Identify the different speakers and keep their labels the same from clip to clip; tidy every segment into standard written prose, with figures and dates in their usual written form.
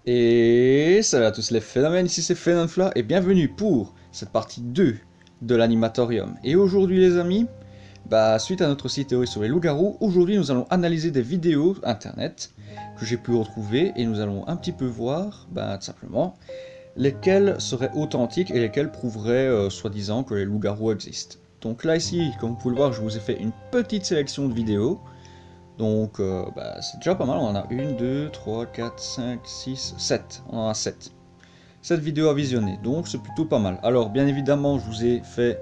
Speaker 1: Et salut à tous les phénomènes, ici c'est Phénomène et bienvenue pour cette partie 2 de l'animatorium. Et aujourd'hui les amis, suite à notre site théorie sur les loups-garous, aujourd'hui nous allons analyser des vidéos internet que j'ai pu retrouver et nous allons un petit peu voir, tout simplement, lesquelles seraient authentiques et lesquelles prouveraient soi-disant que les loups-garous existent. Donc là ici, comme vous pouvez le voir, je vous ai fait une petite sélection de vidéos. Donc c'est déjà pas mal, on en a 1, 2, 3, 4, 5, 6, 7, on en a 7. 7 vidéos à visionner, donc c'est plutôt pas mal. Alors bien évidemment je vous ai fait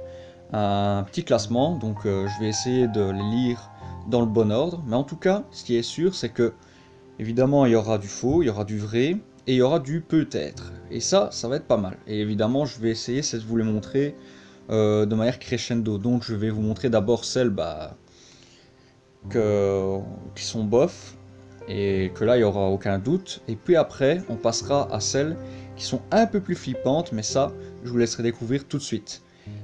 Speaker 1: un petit classement, donc je vais essayer de les lire dans le bon ordre. Mais en tout cas, ce qui est sûr c'est que, évidemment il y aura du faux, il y aura du vrai, et il y aura du peut-être. Et ça va être pas mal. Et évidemment je vais essayer de vous les montrer de manière crescendo. Donc je vais vous montrer d'abord celles qui sont bof, et que là il n'y aura aucun doute, et puis après on passera à celles qui sont un peu plus flippantes, mais ça je vous laisserai découvrir tout de suite.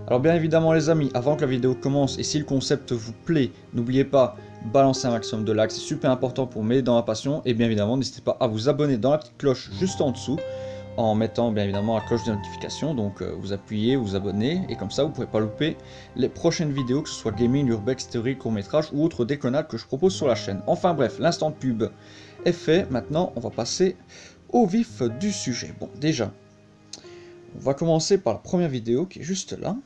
Speaker 1: Alors bien évidemment les amis, avant que la vidéo commence, et si le concept vous plaît, n'oubliez pas, balancer un maximum de likes, c'est super important pour m'aider dans ma passion, et bien évidemment n'hésitez pas à vous abonner dans la petite cloche juste en dessous, en mettant bien évidemment la cloche de notification, donc vous appuyez, vous abonnez, et comme ça vous ne pourrez pas louper les prochaines vidéos, que ce soit gaming, urbex, théorie, court-métrage ou autres déconnades que je propose sur la chaîne. Enfin bref, l'instant de pub est fait, maintenant on va passer au vif du sujet. Bon déjà, on va commencer par la première vidéo qui est juste là.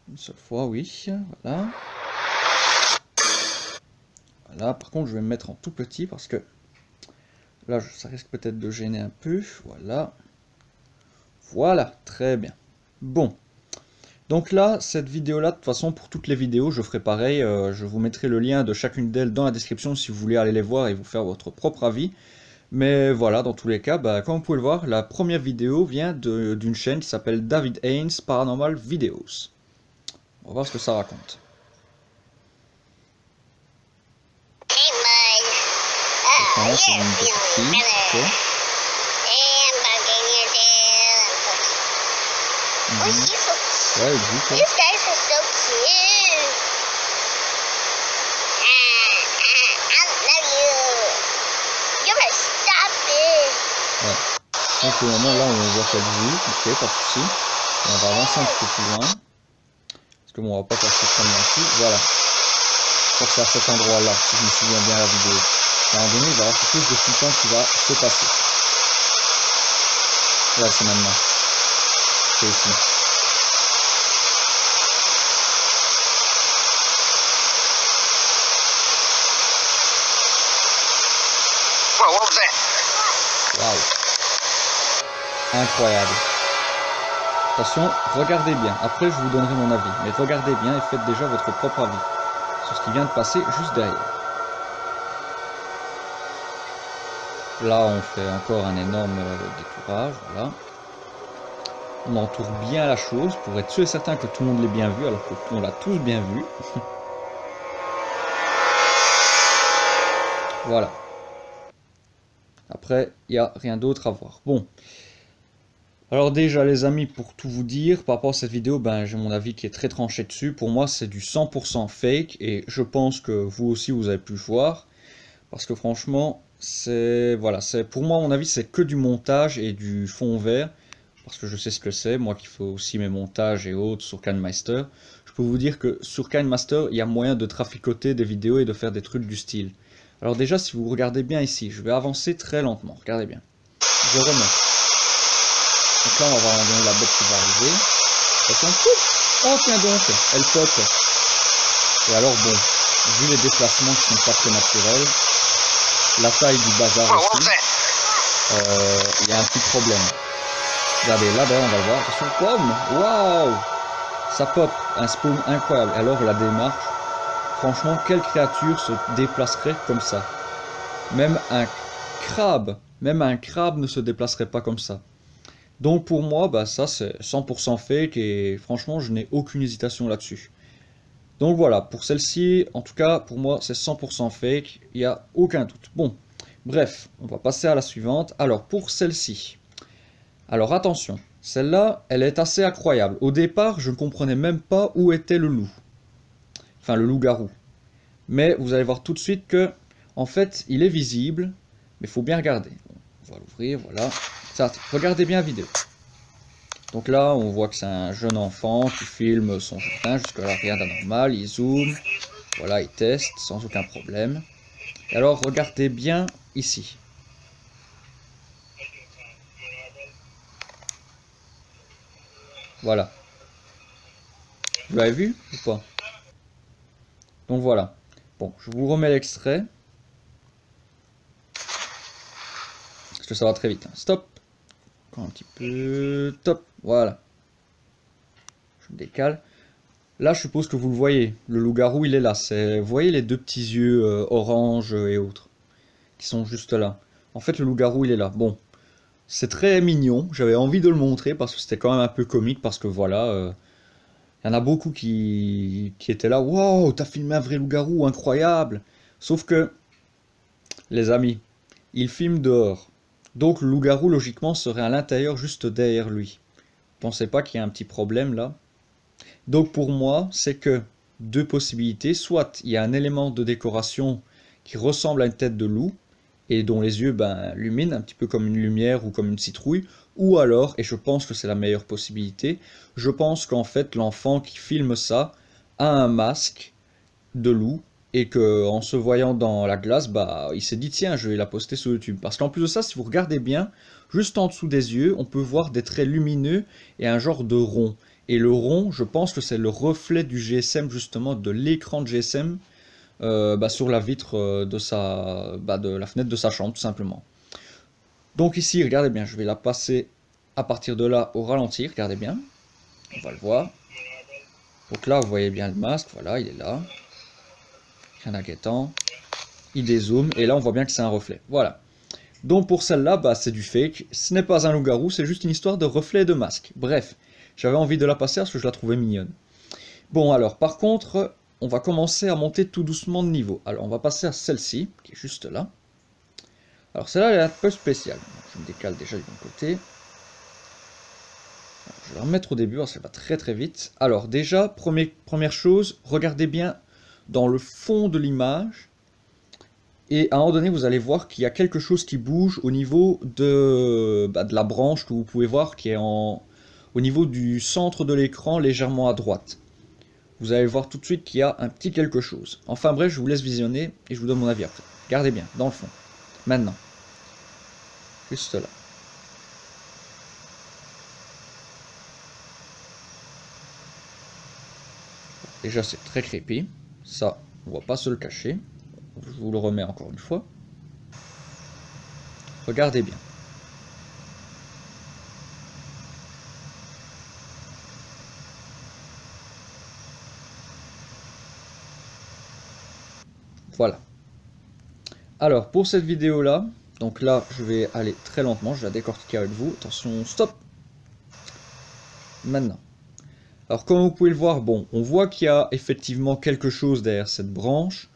Speaker 1: Une seule fois, oui, voilà. Voilà, par contre je vais me mettre en tout petit parce que là, ça risque peut-être de gêner un peu. Voilà. Voilà, très bien. Bon. Donc là, cette vidéo-là, de toute façon, pour toutes les vidéos, je ferai pareil. Je vous mettrai le lien de chacune d'elles dans la description si vous voulez aller les voir et vous faire votre propre avis. Mais voilà, dans tous les cas, comme vous pouvez le voir, la première vidéo vient d'une chaîne qui s'appelle David Haynes Paranormal Videos. On va voir ce que ça raconte. C'est une petite fille, ok. Ouais, elle dit quoi.
Speaker 2: These guys are so cute. I love you. You better stop it.
Speaker 1: Ouais. Donc au moment là on voit qu'elle joue, ok, pas de soucis. On va avancer un petit peu plus loin. Parce que bon, on va pas passer très loin ici. Voilà. Je crois que c'est à cet endroit là, si je me souviens bien la vidéo. À un moment donné, il va y avoir quelque chose de flippant qui va se passer. Là, c'est maintenant. C'est ici. Waouh. Incroyable. Attention, regardez bien. Après, je vous donnerai mon avis. Mais regardez bien et faites déjà votre propre avis sur ce qui vient de passer juste derrière. Là, on fait encore un énorme détourage, voilà. On entoure bien la chose pour être sûr et certain que tout le monde l'ait bien vu, alors qu'on l'a tous bien vu. Voilà. Après, il n'y a rien d'autre à voir. Bon. Alors déjà, les amis, pour tout vous dire, par rapport à cette vidéo, j'ai mon avis qui est très tranché dessus. Pour moi, c'est du 100% fake, et je pense que vous aussi, vous avez pu le voir. Parce que franchement... pour moi, à mon avis, c'est que du montage et du fond vert, parce que je sais ce que c'est, moi qui fais aussi mes montages et autres sur KineMaster. Je peux vous dire que sur KineMaster, il y a moyen de traficoter des vidéos et de faire des trucs du style. Alors déjà, si vous regardez bien ici, je vais avancer très lentement, regardez bien. Je remets. Donc là, on va voir la bête qui va arriver. Attention, oh tiens donc, elle pop. Et alors bon, vu les déplacements qui sont pas très naturels, la taille du bazar aussi, il y a un petit problème. Regardez, là d'ailleurs on va le voir, attention, pomme, waouh, ça pop, un spawn incroyable. Alors la démarche, franchement, quelle créature se déplacerait comme ça? Même un crabe ne se déplacerait pas comme ça. Donc pour moi, ça c'est 100% fake, et franchement je n'ai aucune hésitation là-dessus. Donc voilà, pour celle-ci, en tout cas, pour moi, c'est 100% fake, il n'y a aucun doute. Bon, bref, on va passer à la suivante. Alors, pour celle-ci, alors attention, celle-là, elle est assez incroyable. Au départ, je ne comprenais même pas où était le loup. Enfin, le loup-garou. Mais vous allez voir tout de suite que, en fait, il est visible, mais il faut bien regarder. On va l'ouvrir, voilà. Ça, regardez bien la vidéo. Donc là, on voit que c'est un jeune enfant qui filme son jardin. Jusque-là, rien d'anormal. Il zoome. Voilà, il teste sans aucun problème. Et alors, regardez bien ici. Voilà. Vous l'avez vu ou pas? Donc voilà. Bon, je vous remets l'extrait. Parce que ça va très vite. Stop. Encore un petit peu. Top. Voilà. Je me décale. Là, je suppose que vous le voyez. Le loup-garou, il est là. Vous voyez les deux petits yeux orange et autres qui sont juste là. En fait, le loup-garou, il est là. Bon. C'est très mignon. J'avais envie de le montrer parce que c'était quand même un peu comique. Parce que voilà. Il y en a beaucoup qui étaient là. Wow, t'as filmé un vrai loup-garou, incroyable. Sauf que, les amis, il filme dehors. Donc le loup-garou, logiquement, serait à l'intérieur, juste derrière lui. Pensez pas qu'il y a un petit problème là? Donc pour moi, c'est que deux possibilités. Soit il y a un élément de décoration qui ressemble à une tête de loup, et dont les yeux luminent, un petit peu comme une lumière ou comme une citrouille. Ou alors, et je pense que c'est la meilleure possibilité, je pense qu'en fait l'enfant qui filme ça a un masque de loup, et qu'en se voyant dans la glace, il s'est dit tiens, je vais la poster sur YouTube. Parce qu'en plus de ça, si vous regardez bien, juste en dessous des yeux, on peut voir des traits lumineux et un genre de rond. Et le rond, je pense que c'est le reflet du GSM, justement, de l'écran de GSM sur la vitre de la fenêtre de sa chambre, tout simplement. Donc ici, regardez bien, je vais la passer à partir de là au ralenti, regardez bien. On va le voir. Donc là, vous voyez bien le masque, voilà, il est là. Rien d'inquiétant. Il dézoome, et là, on voit bien que c'est un reflet. Voilà. Donc pour celle-là, c'est du fake. Ce n'est pas un loup-garou, c'est juste une histoire de reflet de masque. Bref, j'avais envie de la passer parce que je la trouvais mignonne. Bon, alors, par contre, on va commencer à monter tout doucement de niveau. Alors, on va passer à celle-ci, qui est juste là. Alors, celle-là, elle est un peu spéciale. Je me décale déjà du bon côté. Alors, je vais la remettre au début, parce qu'elle va très très vite. Alors, déjà, première chose, regardez bien dans le fond de l'image. Et à un moment donné, vous allez voir qu'il y a quelque chose qui bouge au niveau de la branche que vous pouvez voir, qui est au niveau du centre de l'écran, légèrement à droite. Vous allez voir tout de suite qu'il y a un petit quelque chose. Enfin bref, je vous laisse visionner et je vous donne mon avis après. Regardez bien, dans le fond. Maintenant. Juste là. Déjà, c'est très creepy. Ça, on ne va pas se le cacher. Je vous le remets encore une fois. Regardez bien. Voilà. Alors, pour cette vidéo-là, donc là, je vais aller très lentement, je vais la décortiquer avec vous. Attention, stop. Maintenant. Alors, comme vous pouvez le voir, bon, on voit qu'il y a effectivement quelque chose derrière cette branche,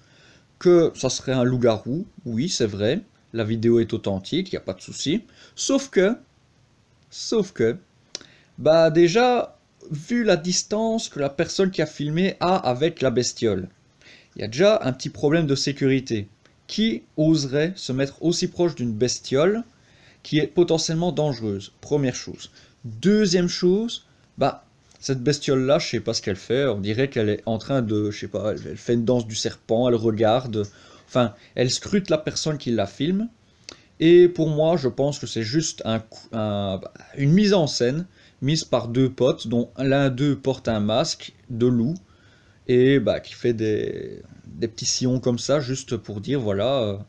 Speaker 1: que ça serait un loup-garou, oui, c'est vrai. La vidéo est authentique, il n'y a pas de souci. Sauf que, déjà, vu la distance que la personne qui a filmé a avec la bestiole, il y a déjà un petit problème de sécurité. Qui oserait se mettre aussi proche d'une bestiole qui est potentiellement dangereuse? Première chose. Deuxième chose, cette bestiole-là, je sais pas ce qu'elle fait, on dirait qu'elle est en train de, je sais pas, elle fait une danse du serpent, elle regarde, enfin, elle scrute la personne qui la filme. Et pour moi, je pense que c'est juste une mise en scène, mise par deux potes, dont l'un d'eux porte un masque de loup, et qui fait des petits sillons comme ça, juste pour dire, voilà,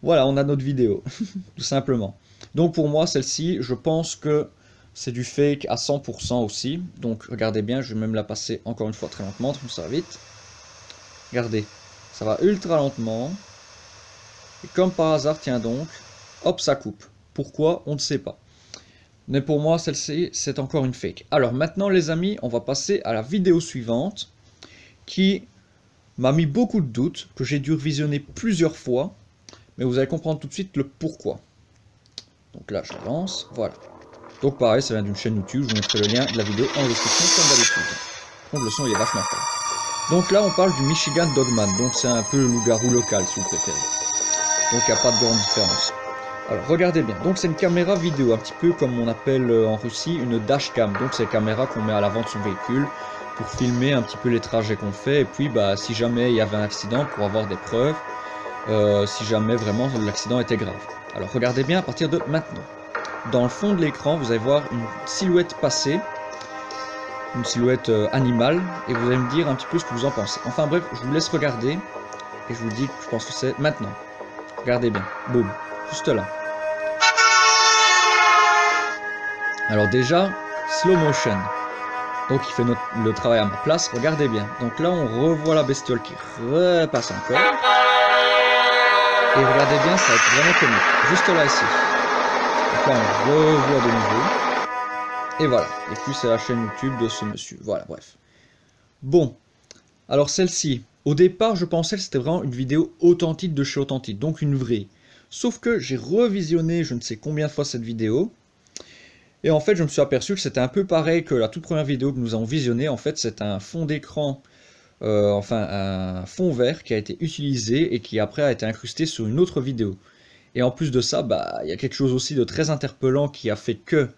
Speaker 1: voilà, on a notre vidéo, tout simplement. Donc pour moi, celle-ci, je pense que c'est du fake à 100% aussi. Donc regardez bien, je vais même la passer encore une fois très lentement, ça va vite. Regardez, ça va ultra lentement. Et comme par hasard, tiens donc, hop, ça coupe. Pourquoi? On ne sait pas. Mais pour moi, celle-ci, c'est encore une fake. Alors maintenant, les amis, on va passer à la vidéo suivante, qui m'a mis beaucoup de doutes, que j'ai dû revisionner plusieurs fois, mais vous allez comprendre tout de suite le pourquoi. Donc là, je lance, voilà. Donc pareil, ça vient d'une chaîne YouTube, je vous mettrai le lien de la vidéo en description comme d'habitude. Par contre, le son il est vachement fort. Donc là, on parle du Michigan Dogman, donc c'est un peu le loup-garou local, si vous préférez. Donc il n'y a pas de grande différence. Alors regardez bien, donc c'est une caméra vidéo, un petit peu comme on appelle en Russie une dashcam. Donc c'est une caméra qu'on met à l'avant de son véhicule pour filmer un petit peu les trajets qu'on fait. Et puis bah, si jamais il y avait un accident, pour avoir des preuves, si jamais vraiment l'accident était grave. Alors regardez bien à partir de maintenant. Dans le fond de l'écran, vous allez voir une silhouette passer, une silhouette animale, et vous allez me dire un petit peu ce que vous en pensez. Enfin bref, je vous laisse regarder, et je vous dis que je pense que c'est maintenant. Regardez bien, boum, juste là. Alors déjà, slow motion. Donc il fait le travail à ma place, regardez bien. Donc là on revoit la bestiole qui repasse encore. Et regardez bien, ça va être vraiment comique. Juste là ici. Donc là on revoit de nouveau. Et voilà. Et puis c'est la chaîne YouTube de ce monsieur. Voilà, bref. Bon. Alors celle-ci, au départ je pensais que c'était vraiment une vidéo authentique de chez Authentique. Donc une vraie. Sauf que j'ai revisionné je ne sais combien de fois cette vidéo. Et en fait, je me suis aperçu que c'était un peu pareil que la toute première vidéo que nous avons visionnée. En fait, c'est un fond d'écran, enfin un fond vert qui a été utilisé et qui après a été incrusté sur une autre vidéo. Et en plus de ça, bah, il y a quelque chose aussi de très interpellant qui a fait que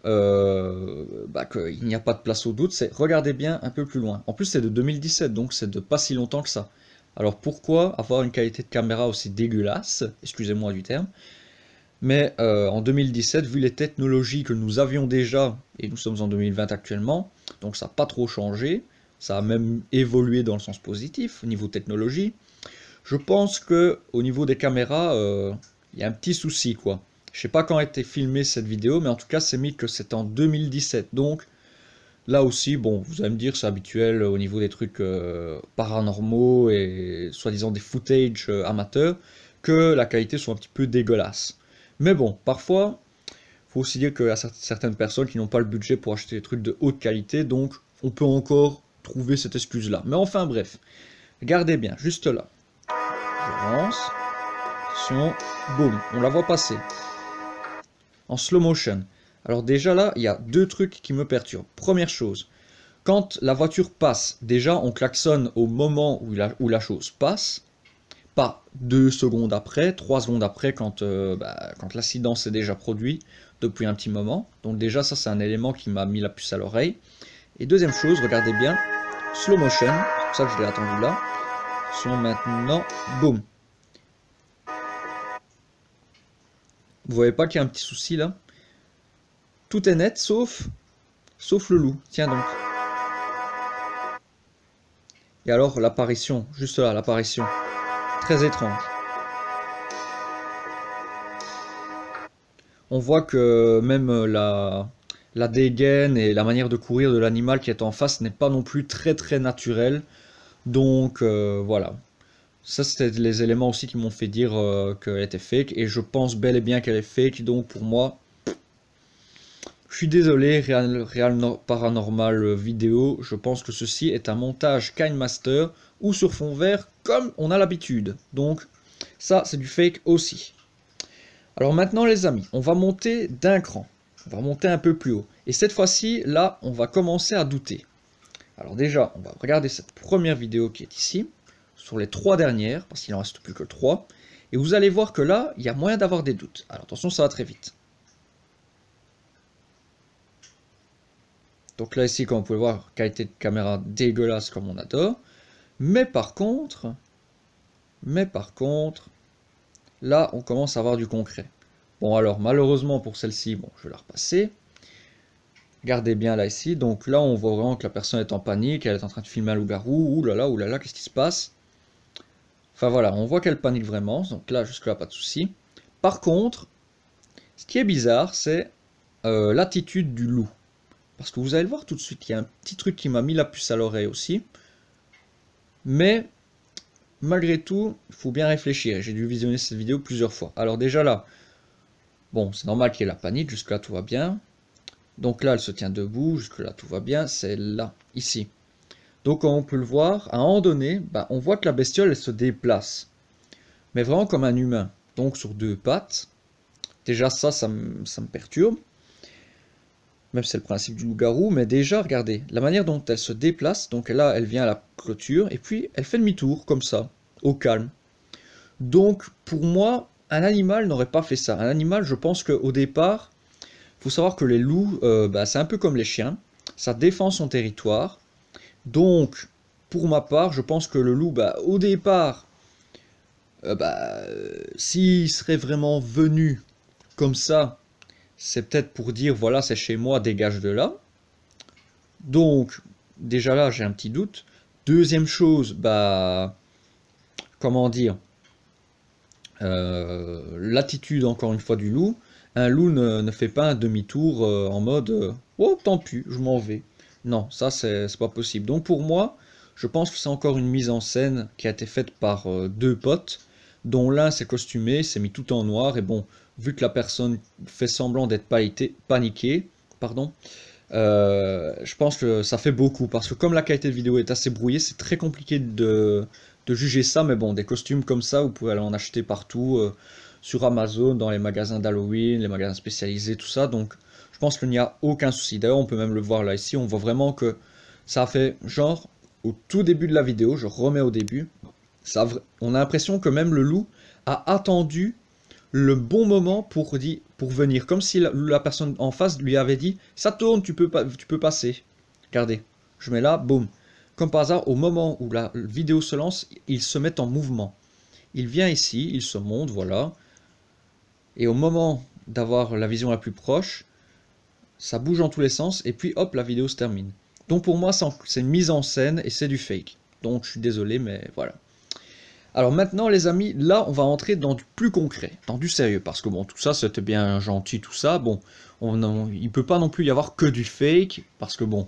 Speaker 1: qu'il n'y a pas de place au doute. C'est regardez bien un peu plus loin. En plus, c'est de 2017, donc c'est de pas si longtemps que ça. Alors pourquoi avoir une qualité de caméra aussi dégueulasse, excusez-moi du terme, mais en 2017, vu les technologies que nous avions déjà, et nous sommes en 2020 actuellement, donc ça n'a pas trop changé, ça a même évolué dans le sens positif au niveau technologie, je pense que au niveau des caméras, il y a un petit souci quoi. Je sais pas quand a été filmée cette vidéo, mais en tout cas c'est mis que c'est en 2017, donc là aussi, bon, vous allez me dire c'est habituel au niveau des trucs paranormaux et soi-disant des footage amateurs, que la qualité soit un petit peu dégueulasse. Mais bon, parfois, il faut aussi dire qu'il y a certaines personnes qui n'ont pas le budget pour acheter des trucs de haute qualité, donc on peut encore trouver cette excuse-là. Mais enfin bref, regardez bien, juste là. Je lance. Attention, boum, on la voit passer. En slow motion. Alors déjà là, il y a deux trucs qui me perturbent. Première chose, quand la voiture passe, déjà on klaxonne au moment où la chose passe. Pas 2 secondes après, 3 secondes après quand l'accident s'est déjà produit depuis un petit moment. Donc déjà ça c'est un élément qui m'a mis la puce à l'oreille. Et deuxième chose, regardez bien, slow motion, c'est pour ça que je l'ai attendu là. Attention maintenant, boum. Vous voyez pas qu'il y a un petit souci là? Tout est net sauf le loup, tiens donc. Et alors l'apparition, juste là, l'apparition. Très étrange. On voit que même la dégaine et la manière de courir de l'animal qui est en face n'est pas non plus très naturelle. Donc voilà. Ça c'était les éléments aussi qui m'ont fait dire qu'elle était fake. Et je pense bel et bien qu'elle est fake. Donc pour moi, je suis désolé, Real Paranormal vidéo. Je pense que ceci est un montage KineMaster ou sur fond vert comme on a l'habitude. Donc ça c'est du fake aussi. Alors maintenant les amis, on va monter d'un cran. On va monter un peu plus haut. Et cette fois-ci, là, on va commencer à douter. Alors déjà, on va regarder cette première vidéo qui est ici, sur les 3 dernières, parce qu'il en reste plus que 3. Et vous allez voir que là, il y a moyen d'avoir des doutes. Alors attention, ça va très vite. Donc là ici, comme vous pouvez voir, qualité de caméra dégueulasse comme on adore. Mais par contre, là, on commence à avoir du concret. Bon, alors, malheureusement pour celle-ci, bon, je vais la repasser. Regardez bien là, ici. Donc là, on voit vraiment que la personne est en panique. Elle est en train de filmer un loup-garou. Ouh là là, qu'est-ce qui se passe? Enfin voilà, on voit qu'elle panique vraiment. Donc là, jusque-là, pas de souci. Par contre, ce qui est bizarre, c'est l'attitude du loup. Parce que vous allez le voir tout de suite, il y a un petit truc qui m'a mis la puce à l'oreille aussi. Mais malgré tout, il faut bien réfléchir. J'ai dû visionner cette vidéo plusieurs fois. Alors déjà là, bon, c'est normal qu'il y ait la panique, jusque-là tout va bien. Donc là, elle se tient debout, jusque-là tout va bien, c'est là, ici. Donc comme on peut le voir, à un moment donné, on voit que la bestiole, elle se déplace. Mais vraiment comme un humain, donc sur 2 pattes. Déjà ça me perturbe. Même si c'est le principe du loup-garou, mais déjà, regardez, la manière dont elle se déplace, donc là, elle vient à la clôture, et puis elle fait demi-tour, comme ça, au calme. Donc pour moi, un animal n'aurait pas fait ça. Un animal, je pense qu'au départ, il faut savoir que les loups, c'est un peu comme les chiens, ça défend son territoire. Donc pour ma part, je pense que le loup, au départ, s'il serait vraiment venu comme ça, c'est peut-être pour dire voilà, c'est chez moi, dégage de là. Donc déjà là, j'ai un petit doute. Deuxième chose, comment dire, l'attitude encore une fois du loup. Un loup ne fait pas un demi-tour en mode oh tant pis, je m'en vais. Non, ça c'est pas possible. Donc pour moi, je pense que c'est encore une mise en scène qui a été faite par deux potes, dont l'un s'est costumé, s'est mis tout en noir, et bon, vu que la personne fait semblant d'être paniquée, pardon, je pense que ça fait beaucoup, parce que comme la qualité de vidéo est assez brouillée, c'est très compliqué de juger ça, mais bon, des costumes comme ça, vous pouvez aller en acheter partout, sur Amazon, dans les magasins d'Halloween, les magasins spécialisés, tout ça, donc je pense qu'il n'y a aucun souci. D'ailleurs, on peut même le voir là, ici, on voit vraiment que ça a fait genre, au tout début de la vidéo, je remets au début, on a l'impression que même le loup a attendu le bon moment pour venir, comme si la personne en face lui avait dit ça tourne, tu peux passer. Regardez, je mets là, boum. Comme par hasard, au moment où la vidéo se lance, il se met en mouvement. Il vient ici, il se monte, voilà. Et au moment d'avoir la vision la plus proche, ça bouge dans tous les sens, et puis hop, la vidéo se termine. Donc pour moi, c'est une mise en scène, et c'est du fake. Donc je suis désolé, mais voilà. Alors maintenant les amis, là on va entrer dans du plus concret, dans du sérieux, parce que bon tout ça c'était bien gentil tout ça, bon il peut pas non plus y avoir que du fake, parce que bon,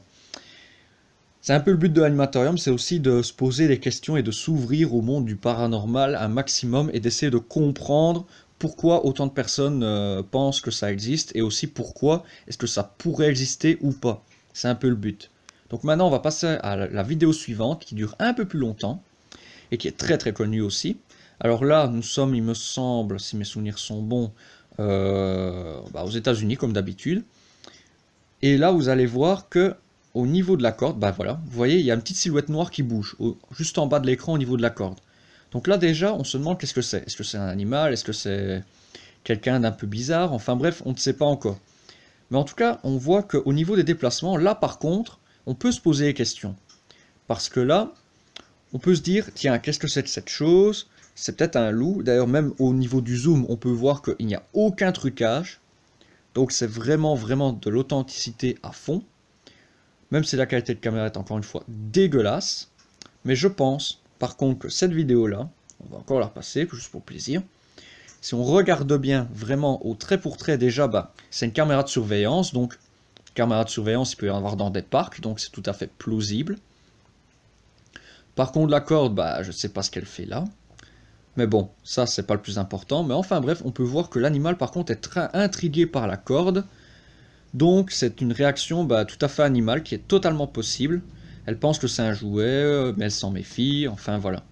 Speaker 1: c'est un peu le but de l'animatorium, c'est aussi de se poser des questions et de s'ouvrir au monde du paranormal un maximum et d'essayer de comprendre pourquoi autant de personnes pensent que ça existe et aussi pourquoi est-ce que ça pourrait exister ou pas, c'est un peu le but. Donc maintenant on va passer à la vidéo suivante qui dure un peu plus longtemps, et qui est très très connu aussi. Alors là, nous sommes, il me semble, si mes souvenirs sont bons, aux États-Unis comme d'habitude. Et là, vous allez voir que au niveau de la corde, voilà, vous voyez, il y a une petite silhouette noire qui bouge, juste en bas de l'écran au niveau de la corde. Donc là déjà, on se demande qu'est-ce que c'est. Est-ce que c'est un animal? Est-ce que c'est quelqu'un d'un peu bizarre? Enfin bref, on ne sait pas encore. Mais en tout cas, on voit qu'au niveau des déplacements, là par contre, on peut se poser des questions. Parce que là, on peut se dire, tiens, qu'est-ce que c'est que cette chose? C'est peut-être un loup. D'ailleurs, même au niveau du zoom, on peut voir qu'il n'y a aucun trucage. Donc c'est vraiment, vraiment de l'authenticité à fond. Même si la qualité de caméra est encore une fois dégueulasse. Mais je pense, par contre, que cette vidéo-là, on va encore la repasser, juste pour plaisir. Si on regarde bien, vraiment, au trait pour trait, déjà, c'est une caméra de surveillance. Donc, caméra de surveillance, il peut y en avoir dans des parcs. Donc c'est tout à fait plausible. Par contre, la corde, je ne sais pas ce qu'elle fait là. Mais bon, ça, c'est pas le plus important. Mais enfin, bref, on peut voir que l'animal, par contre, est très intrigué par la corde. Donc, c'est une réaction tout à fait animale qui est totalement possible. Elle pense que c'est un jouet, mais elle s'en méfie. Enfin, voilà.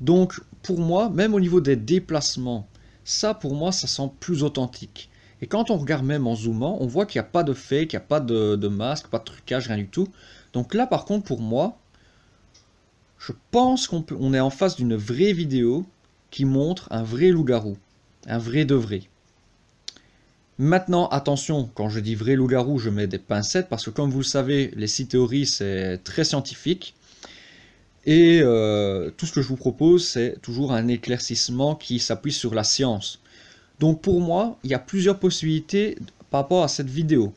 Speaker 1: Donc, pour moi, même au niveau des déplacements, ça, pour moi, ça semble plus authentique. Et quand on regarde même en zoomant, on voit qu'il n'y a pas de fake, il n'y a pas de masque, pas de trucage, rien du tout. Donc là, par contre, pour moi, je pense qu'on est en face d'une vraie vidéo qui montre un vrai loup-garou, un vrai de vrai. Maintenant, attention, quand je dis vrai loup-garou, je mets des pincettes, parce que comme vous le savez, les science-théories, c'est très scientifique. Et tout ce que je vous propose, c'est toujours un éclaircissement qui s'appuie sur la science. Donc pour moi, il y a plusieurs possibilités par rapport à cette vidéo.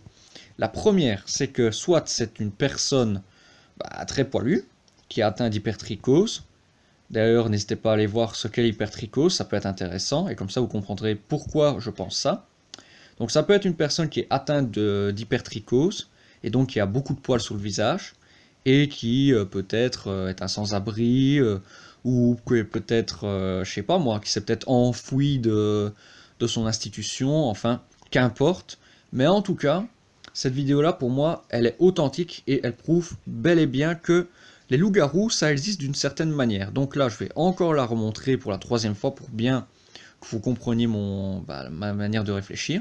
Speaker 1: La première, c'est que soit c'est une personne très poilue, qui est atteint d'hypertrichose. D'ailleurs, n'hésitez pas à aller voir ce qu'est l'hypertrichose, ça peut être intéressant, et comme ça vous comprendrez pourquoi je pense ça. Donc ça peut être une personne qui est atteinte d'hypertrichose, et donc qui a beaucoup de poils sur le visage, et qui peut-être est un sans-abri, ou peut-être, je sais pas moi, qui s'est peut-être enfoui de son institution, enfin, qu'importe. Mais en tout cas, cette vidéo-là, pour moi, elle est authentique, et elle prouve bel et bien que les loups-garous, ça existe d'une certaine manière. Donc là, je vais encore la remontrer pour la troisième fois pour bien que vous compreniez ma manière de réfléchir.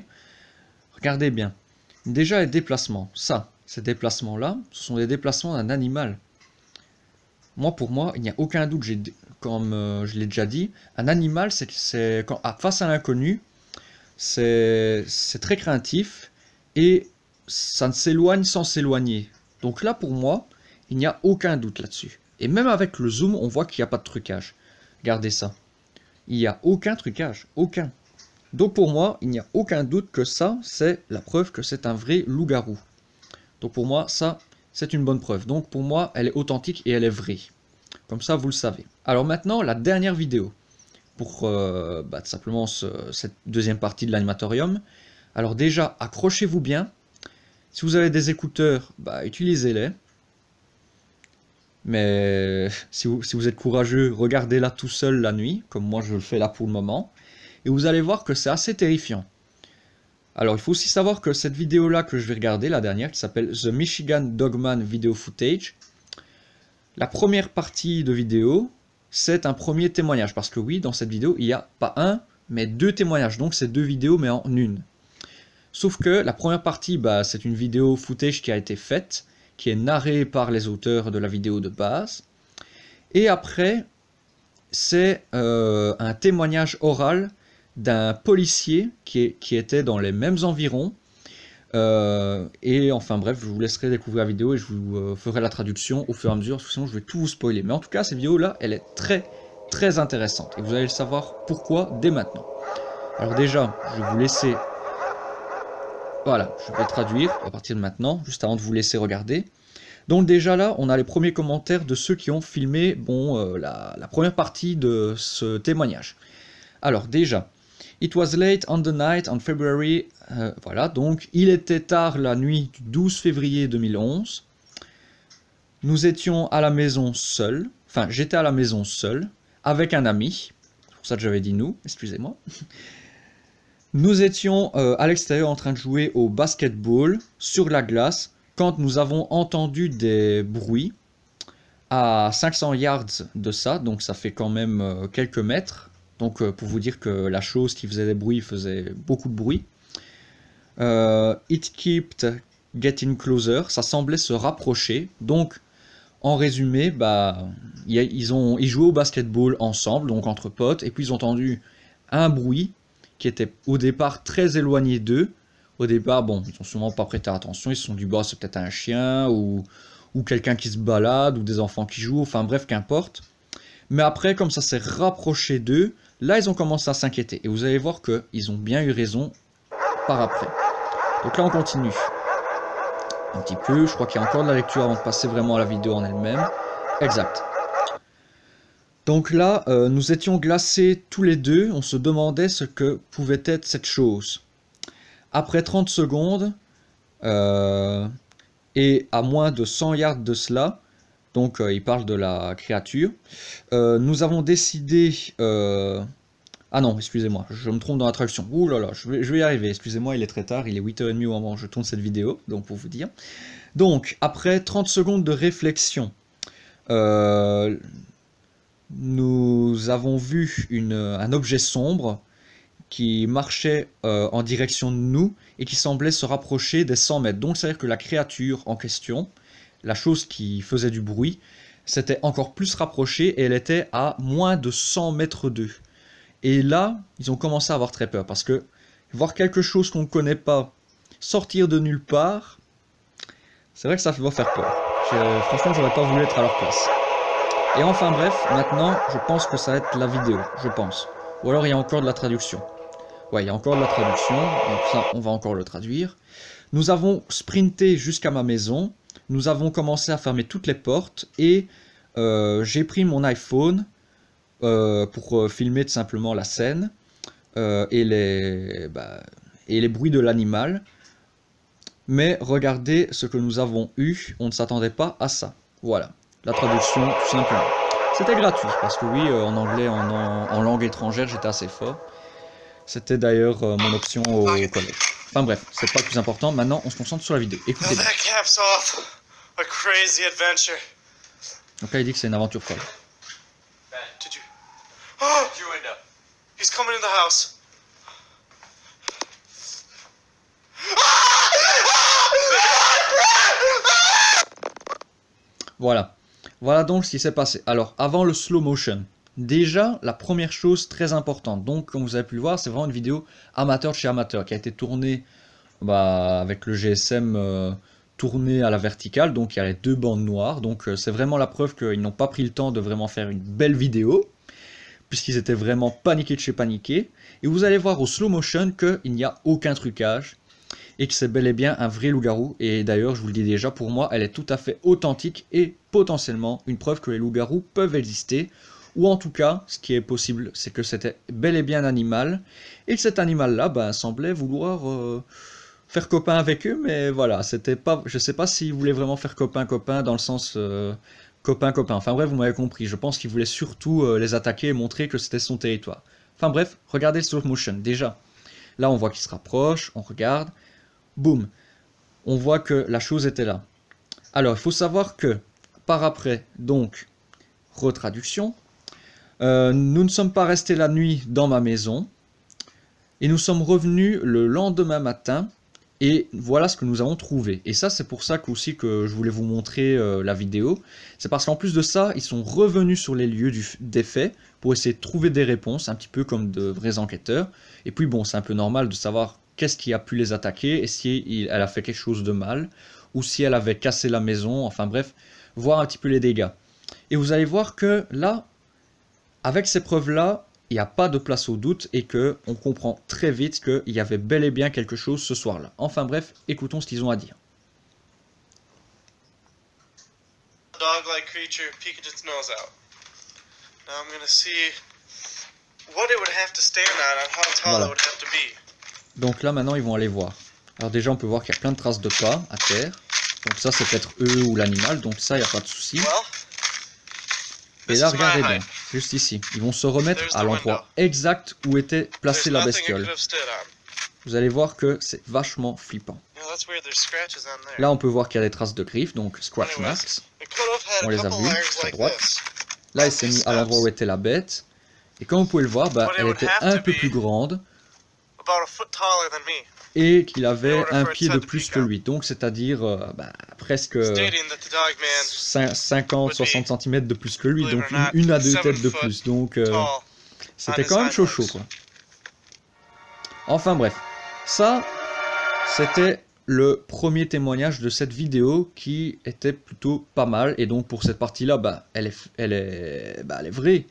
Speaker 1: Regardez bien. Déjà, les déplacements. Ça, ces déplacements-là, ce sont des déplacements d'un animal. Pour moi, il n'y a aucun doute comme je l'ai déjà dit, un animal, face à l'inconnu, c'est très craintif et ça ne s'éloigne sans s'éloigner. Donc là, pour moi, il n'y a aucun doute là-dessus. Et même avec le zoom, on voit qu'il n'y a pas de trucage. Regardez ça. Il n'y a aucun trucage, aucun. Donc pour moi, il n'y a aucun doute que ça, c'est la preuve que c'est un vrai loup-garou. Donc pour moi, ça, c'est une bonne preuve. Donc pour moi, elle est authentique et elle est vraie. Comme ça, vous le savez. Alors maintenant, la dernière vidéo. Pour tout simplement cette deuxième partie de l'animatorium. Alors déjà, accrochez-vous bien. Si vous avez des écouteurs, utilisez-les. Mais si vous êtes courageux, regardez-la tout seul la nuit, comme moi je le fais là pour le moment. Et vous allez voir que c'est assez terrifiant. Alors il faut aussi savoir que cette vidéo-là que je vais regarder, la dernière, qui s'appelle The Michigan Dogman Video Footage, la première partie de vidéo, c'est un premier témoignage. Parce que oui, dans cette vidéo, il n'y a pas un, mais deux témoignages. Donc c'est deux vidéos, mais en une. Sauf que la première partie, c'est une vidéo footage qui a été faite, qui est narrée par les auteurs de la vidéo de base. Et après, c'est un témoignage oral d'un policier qui était dans les mêmes environs. Et enfin bref, je vous laisserai découvrir la vidéo et je vous ferai la traduction au fur et à mesure, sinon je vais tout vous spoiler. Mais en tout cas, cette vidéo-là, elle est très très intéressante. Et vous allez le savoir pourquoi dès maintenant. Alors déjà, je vais vous laisser... Voilà, je vais traduire à partir de maintenant, juste avant de vous laisser regarder. Donc déjà là, on a les premiers commentaires de ceux qui ont filmé la première partie de ce témoignage. Alors déjà, It was late on the night on February... voilà, donc il était tard la nuit du 12 février 2011. Nous étions à la maison seuls. Enfin, j'étais à la maison seul, avec un ami. C'est pour ça que j'avais dit nous, excusez-moi. Nous étions à l'extérieur en train de jouer au basketball sur la glace quand nous avons entendu des bruits à 500 yards de ça, donc ça fait quand même quelques mètres. Donc pour vous dire que la chose qui faisait des bruits faisait beaucoup de bruit. It kept getting closer, ça semblait se rapprocher. Donc en résumé, ils jouaient au basketball ensemble, donc entre potes, et puis ils ont entendu un bruit qui était au départ très éloigné d'eux. Au départ, bon, ils n'ont sûrement pas prêté attention, ils se sont dit, bah, c'est peut-être un chien, ou quelqu'un qui se balade, ou des enfants qui jouent, enfin bref, qu'importe. Mais après, comme ça s'est rapproché d'eux, là, ils ont commencé à s'inquiéter. Et vous allez voir qu'ils ont bien eu raison par après. Donc là, on continue. Un petit peu, je crois qu'il y a encore de la lecture avant de passer vraiment à la vidéo en elle-même. Exact. Donc là, nous étions glacés tous les deux, on se demandait ce que pouvait être cette chose. Après 30 secondes, et à moins de 100 yards de cela, donc il parle de la créature, nous avons décidé... Ah non, excusez-moi, je me trompe dans la traduction. Ouh là là, je vais y arriver, excusez-moi, il est très tard, il est 8h30 au moment où je tourne cette vidéo, donc pour vous dire. Donc, après 30 secondes de réflexion, nous avons vu un objet sombre qui marchait en direction de nous et qui semblait se rapprocher des 100 mètres. Donc c'est-à-dire que la créature en question, la chose qui faisait du bruit, s'était encore plus rapprochée et elle était à moins de 100 mètres d'eux. Et là, ils ont commencé à avoir très peur parce que voir quelque chose qu'on ne connaît pas sortir de nulle part, c'est vrai que ça va faire peur. Franchement, j'aurais pas voulu être à leur place. Et enfin bref, maintenant, je pense que ça va être la vidéo, je pense. Ou alors il y a encore de la traduction. Ouais, il y a encore de la traduction, donc ça, on va encore le traduire. Nous avons sprinté jusqu'à ma maison, nous avons commencé à fermer toutes les portes, et j'ai pris mon iPhone pour filmer tout simplement la scène, et les bruits de l'animal. Mais regardez ce que nous avons eu, on ne s'attendait pas à ça. Voilà. La traduction, tout simplement. C'était gratuit, parce que oui, en anglais, en langue étrangère, j'étais assez fort. C'était d'ailleurs mon option au collège. Enfin bref, c'est pas le plus important. Maintenant, on se concentre sur la vidéo. Écoutez bien. Donc là, il dit que c'est une aventure folle. Voilà. Voilà donc ce qui s'est passé. Alors, avant le slow motion, déjà, la première chose très importante, donc comme vous avez pu le voir, c'est vraiment une vidéo amateur de chez amateur qui a été tournée avec le GSM tourné à la verticale, donc il y a les deux bandes noires, donc c'est vraiment la preuve qu'ils n'ont pas pris le temps de vraiment faire une belle vidéo, puisqu'ils étaient vraiment paniqués de chez paniqués, et vous allez voir au slow motion qu'il n'y a aucun trucage, et que c'est bel et bien un vrai loup-garou, et d'ailleurs je vous le dis déjà, pour moi elle est tout à fait authentique, et potentiellement une preuve que les loups-garous peuvent exister, ou en tout cas, ce qui est possible, c'est que c'était bel et bien un animal, et que cet animal-là semblait vouloir faire copain avec eux, mais voilà, c'était pas, je sais pas s'il voulait vraiment faire copain-copain dans le sens copain-copain. Enfin bref, vous m'avez compris, je pense qu'il voulait surtout les attaquer et montrer que c'était son territoire. Enfin bref, regardez le slow motion, déjà. Là, on voit qu'il se rapproche, on regarde, boum, on voit que la chose était là. Alors, il faut savoir que, par après, donc, retraduction, nous ne sommes pas restés la nuit dans ma maison, et nous sommes revenus le lendemain matin, et voilà ce que nous avons trouvé. Et ça, c'est pour ça aussi que je voulais vous montrer la vidéo. C'est parce qu'en plus de ça, ils sont revenus sur les lieux des faits pour essayer de trouver des réponses, un petit peu comme de vrais enquêteurs. Et puis bon, c'est un peu normal de savoir qu'est-ce qui a pu les attaquer, et si elle a fait quelque chose de mal, ou si elle avait cassé la maison, enfin bref, voir un petit peu les dégâts. Et vous allez voir que là, avec ces preuves-là, il n'y a pas de place au doute et qu'on comprend très vite qu'il y avait bel et bien quelque chose ce soir-là. Enfin bref, écoutons ce qu'ils ont à dire.
Speaker 3: Dog-like creature peeked its nose out. Now I'm gonna see what it would have to stand on how tall
Speaker 1: Voilà.
Speaker 3: it would have to be.
Speaker 1: Donc là maintenant ils vont aller voir. Alors déjà on peut voir qu'il y a plein de traces de pas à terre. Donc ça c'est peut-être eux ou l'animal, donc ça il n'y a pas de souci.
Speaker 3: Well,
Speaker 1: Et là regardez bien, juste ici. Ils vont se remettre à l'endroit exact où était placée la bestiole. Vous allez voir que c'est vachement flippant. Là on peut voir qu'il y a des traces de griffes, donc scratch marks. On les a vus, juste à droite. Là il s'est mis à l'endroit où était la bête. Et comme vous pouvez le voir, elle était un peu plus grande. Et qu'il avait un pied de plus que lui, donc c'est-à-dire presque 50-60 cm de plus que lui, donc une à deux têtes de plus, donc c'était quand même chaud quoi. Enfin bref, ça c'était le premier témoignage de cette vidéo qui était plutôt pas mal, et donc pour cette partie-là, elle est vraie.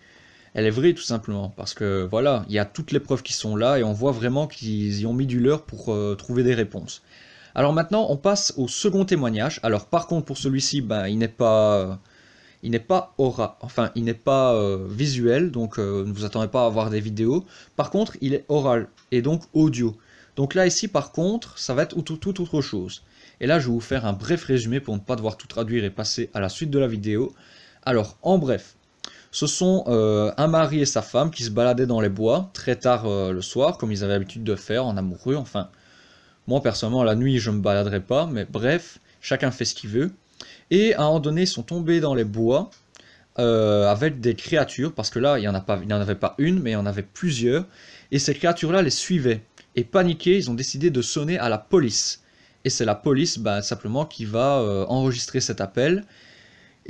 Speaker 1: Elle est vraie tout simplement, parce que voilà, il y a toutes les preuves qui sont là et on voit vraiment qu'ils y ont mis du leur pour trouver des réponses. Alors maintenant, on passe au second témoignage. Alors par contre, pour celui-ci, il n'est pas visuel, donc ne vous attendez pas à avoir des vidéos. Par contre, il est oral et donc audio. Donc là ici, par contre, ça va être tout autre chose. Et là, je vais vous faire un bref résumé pour ne pas devoir tout traduire et passer à la suite de la vidéo. Alors, en bref. Ce sont un mari et sa femme qui se baladaient dans les bois très tard le soir, comme ils avaient l'habitude de faire en amoureux. Enfin, moi personnellement la nuit je ne me baladerai pas, mais bref, chacun fait ce qu'il veut. Et à un moment donné, ils sont tombés dans les bois avec des créatures, parce que là il n'y en avait pas une, mais il y en avait plusieurs. Et ces créatures-là les suivaient. Et paniqués, ils ont décidé de sonner à la police. Et c'est la police simplement qui va enregistrer cet appel.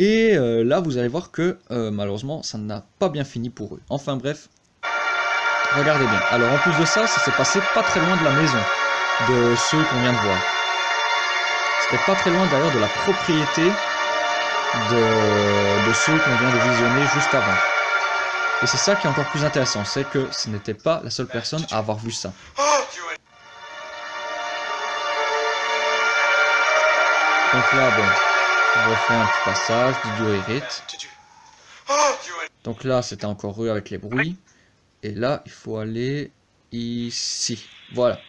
Speaker 1: Et là, vous allez voir que malheureusement, ça n'a pas bien fini pour eux. Enfin bref, regardez bien. Alors en plus de ça, ça s'est passé pas très loin de la maison de ceux qu'on vient de voir. C'était pas très loin d'ailleurs de la propriété de ceux qu'on vient de visionner juste avant. Et c'est ça qui est encore plus intéressant, c'est que ce n'était pas la seule personne à avoir vu ça. Donc là, bon... On refait un petit passage, Didio hérite. Donc là, c'était encore eux avec les bruits. Et là, il faut aller ici. Voilà.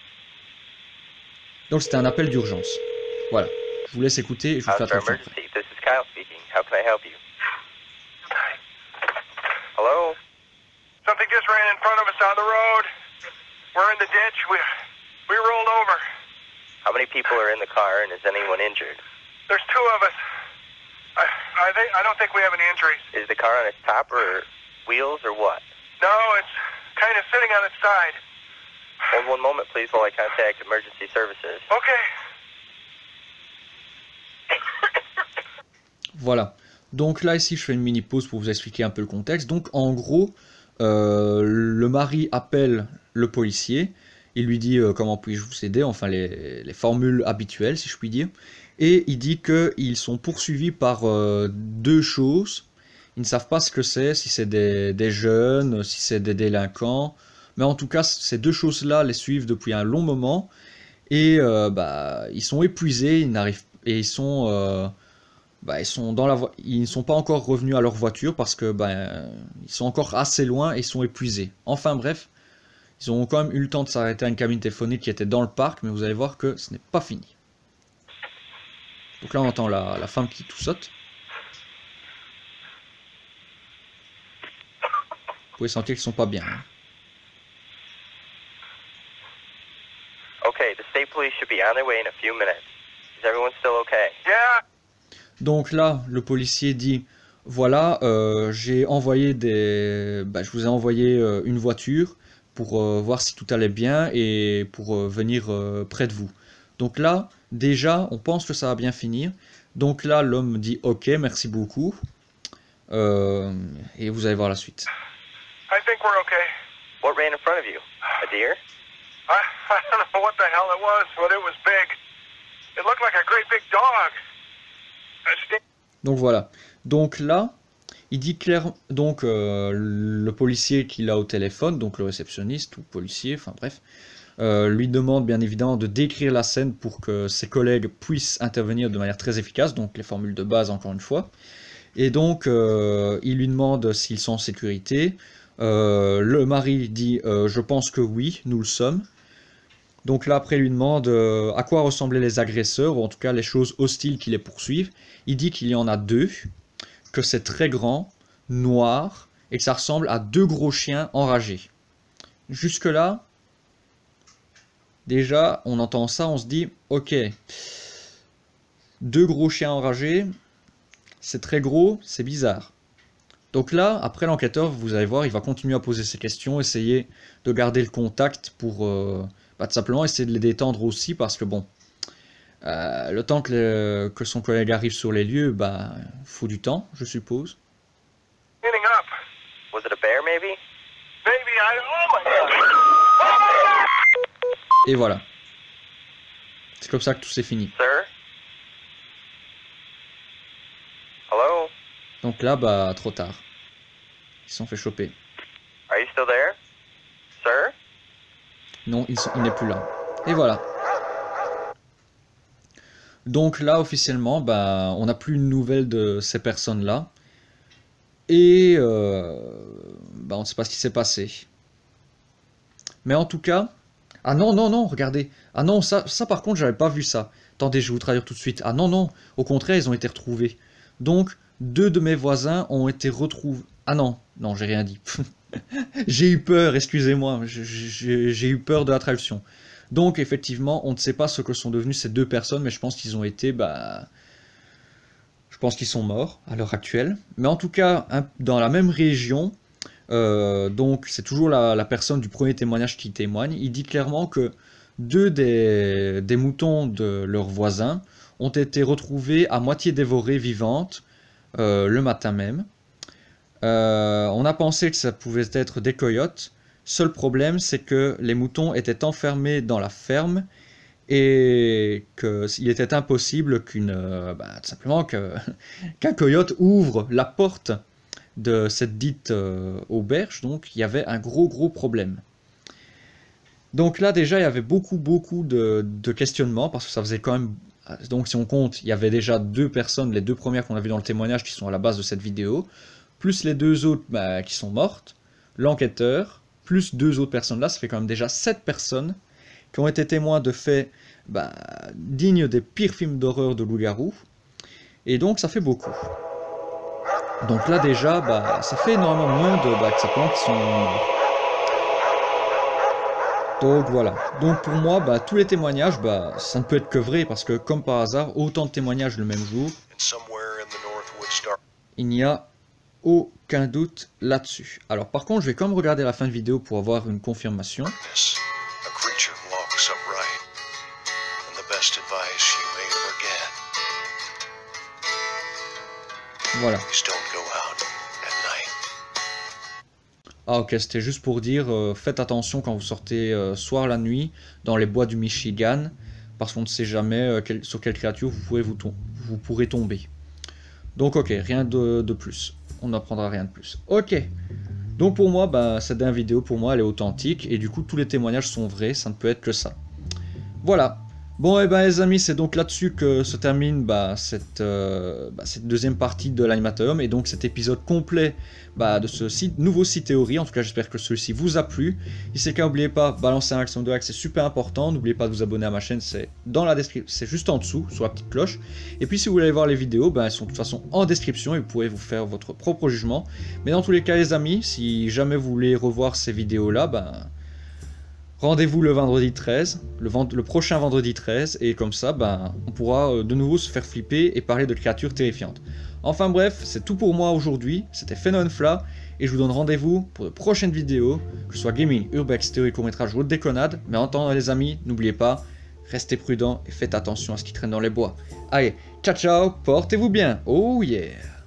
Speaker 1: Donc c'était un appel d'urgence. Voilà. Je vous laisse écouter et je vous fais attention après.
Speaker 3: Hello? Something just ran in front of us on the road. We're in the ditch. We rolled over.
Speaker 4: How many people are in the car and is anyone injured?
Speaker 3: There's two of us. I don't think we have any injuries.
Speaker 4: Is the car on its top or wheels or what?
Speaker 3: No, it's kind of sitting on its side.
Speaker 4: Hold one moment, please, while I contact emergency services.
Speaker 3: Okay.
Speaker 1: Voilà. Donc là, ici, je fais une mini pause pour vous expliquer un peu le contexte. Donc, en gros, le mari appelle le policier. Il lui dit comment puis-je vous aider, enfin les formules habituelles, si je puis dire. Et il dit qu'ils sont poursuivis par deux choses. Ils ne savent pas ce que c'est, si c'est des jeunes, si c'est des délinquants. Mais en tout cas, ces deux choses-là les suivent depuis un long moment. Et ils sont épuisés, ils n'arrivent et ils sont ils ne sont pas encore revenus à leur voiture parce que ils sont encore assez loin et ils sont épuisés. Enfin bref, ils ont quand même eu le temps de s'arrêter à une cabine téléphonique qui était dans le parc, mais vous allez voir que ce n'est pas fini. Donc là on entend la femme qui tout saute. Vous pouvez sentir qu'ils sont pas bien. Hein.
Speaker 4: Okay, the state police should be on their way in a few minutes. Is everyone still okay?
Speaker 3: Yeah.
Speaker 1: Donc là, le policier dit, voilà, j'ai envoyé je vous ai envoyé une voiture pour voir si tout allait bien et pour venir près de vous. Donc là, déjà, on pense que ça va bien finir. Donc là, l'homme dit, ok, merci beaucoup. Et vous allez voir la suite.
Speaker 3: I think we're okay.
Speaker 4: What ran in front of you? A deer?
Speaker 3: I don't know what the hell it was, but it was big. It looked like a great big dog.
Speaker 1: Donc voilà. Donc là, il dit clairement, donc le policier qu'il a au téléphone, donc le réceptionniste ou policier, enfin bref, lui demande bien évidemment de décrire la scène pour que ses collègues puissent intervenir de manière très efficace, donc les formules de base encore une fois. Et donc il lui demande s'ils sont en sécurité. Le mari dit je pense que oui, nous le sommes. Donc là après il lui demande à quoi ressemblaient les agresseurs, ou en tout cas les choses hostiles qui les poursuivent. Il dit qu'il y en a deux, que c'est très grand, noir, et que ça ressemble à deux gros chiens enragés. Jusque là, déjà on entend ça, on se dit ok, deux gros chiens enragés, c'est très gros, c'est bizarre. Donc là, après l'enquêteur, vous allez voir, il va continuer à poser ses questions, essayer de garder le contact pour tout simplement essayer de les détendre aussi, parce que bon, le temps que son collègue arrive sur les lieux, faut du temps, je suppose.
Speaker 3: Cleaning up.
Speaker 4: Was it a bear, maybe?
Speaker 3: Maybe oh my god.
Speaker 1: Et voilà. C'est comme ça que tout s'est fini.
Speaker 4: Sir? Hello?
Speaker 1: Donc là, trop tard. Ils se sont fait choper.
Speaker 4: Are you still there? Sir?
Speaker 1: Non, il n'est plus là. Et voilà. Donc là, officiellement, on n'a plus une nouvelle de ces personnes-là. Et on ne sait pas ce qui s'est passé. Mais en tout cas... Ah non, non, non, regardez. Ah non, ça par contre, j'avais pas vu ça. Attendez, je vais vous traduire tout de suite. Ah non, non, au contraire, ils ont été retrouvés. Donc, deux de mes voisins ont été retrouvés... Ah non, non, j'ai rien dit. J'ai eu peur, excusez-moi. J'ai eu peur de la traduction. Donc, effectivement, on ne sait pas ce que sont devenus ces deux personnes, mais je pense qu'ils ont été... je pense qu'ils sont morts à l'heure actuelle. Mais en tout cas, dans la même région... donc c'est toujours la personne du premier témoignage qui témoigne. Il dit clairement que deux des moutons de leurs voisins ont été retrouvés à moitié dévorés vivantes le matin même. On a pensé que ça pouvait être des coyotes. Seul problème, c'est que les moutons étaient enfermés dans la ferme et qu'il était impossible tout simplement qu'un coyote ouvre la porte de cette dite auberge, donc il y avait un gros problème. Donc là déjà il y avait beaucoup de questionnements, parce que ça faisait quand même, donc si on compte, il y avait déjà deux personnes, les deux premières qu'on a vues dans le témoignage qui sont à la base de cette vidéo, plus les deux autres qui sont mortes, l'enquêteur, plus deux autres personnes là, ça fait quand même déjà 7 personnes qui ont été témoins de faits dignes des pires films d'horreur de loup-garou, et donc ça fait beaucoup. Donc là déjà, ça fait énormément de monde qui sont morts. Donc voilà. Donc pour moi, tous les témoignages, ça ne peut être que vrai, parce que comme par hasard, autant de témoignages le même jour, il n'y a aucun doute là-dessus. Alors par contre, je vais quand même regarder la fin de vidéo pour avoir une confirmation. Voilà.
Speaker 5: Please don't go out at night.
Speaker 1: Ah ok, c'était juste pour dire, faites attention quand vous sortez soir la nuit dans les bois du Michigan, parce qu'on ne sait jamais sur quelle créature vous pourrez tomber. Donc ok, rien de plus. On n'apprendra rien de plus. Ok. Donc pour moi, bah, cette dernière vidéo, pour moi, elle est authentique. Et du coup, tous les témoignages sont vrais. Ça ne peut être que ça. Voilà. Bon, et ben les amis, c'est donc là-dessus que se termine cette deuxième partie de l'animateur. Et donc cet épisode complet de ce nouveau site théorie. En tout cas, j'espère que celui-ci vous a plu. Si c'est le cas, n'oubliez pas, balancer un action de like, c'est super important. N'oubliez pas de vous abonner à ma chaîne, c'est dans la description, c'est juste en dessous, sur la petite cloche. Et puis si vous voulez voir les vidéos, elles sont de toute façon en description et vous pourrez vous faire votre propre jugement. Mais dans tous les cas, les amis, si jamais vous voulez revoir ces vidéos-là, rendez-vous le vendredi 13, le prochain vendredi 13, et comme ça, on pourra de nouveau se faire flipper et parler de créatures terrifiantes. Enfin bref, c'est tout pour moi aujourd'hui, c'était Fenonfla, et je vous donne rendez-vous pour de prochaines vidéos, que ce soit gaming, urbex, théorie, court-métrage ou autre déconnade, mais en attendant les amis, n'oubliez pas, restez prudents et faites attention à ce qui traîne dans les bois. Allez, ciao ciao, portez-vous bien, oh yeah!